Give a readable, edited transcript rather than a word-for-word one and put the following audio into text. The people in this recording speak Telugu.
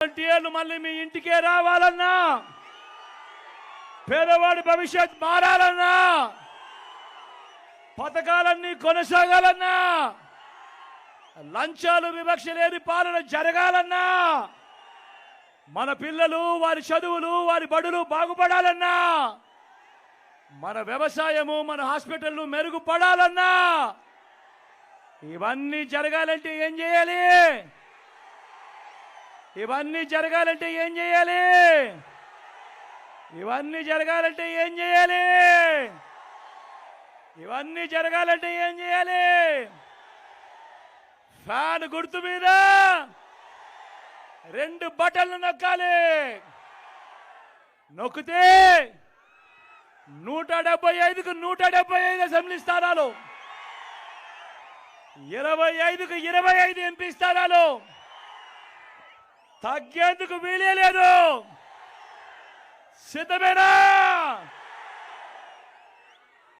వాలంటీర్లు మళ్ళీ మీ ఇంటికే రావాలన్నా, పేదవాడి భవిష్యత్ మారాలన్నా, పథకాలన్నీ కొనసాగాలన్నా, లంచాలు వివక్ష లేని పాలన జరగాలన్నా, మన పిల్లలు వారి చదువులు వారి బడులు బాగుపడాలన్నా, మన వ్యవసాయము మన హాస్పిటల్లు మెరుగుపడాలన్నా, ఇవన్నీ జరగాలంటే ఏం చేయాలి? ఇవన్నీ జరగాలంటే ఏం చేయాలి? ఇవన్నీ జరగాలంటే ఏం చేయాలి? ఇవన్నీ జరగాలంటే ఏం చేయాలి? ఫ్యాన్ గుర్తు మీద 2 బటన్లు నొక్కాలి. నొక్కితే 175కు 175 అసెంబ్లీ స్థానాలు, 25కు 25 ఎంపీ స్థానాలు, తగ్గేందుకు వీలే లేదు. సిద్ధమేనా?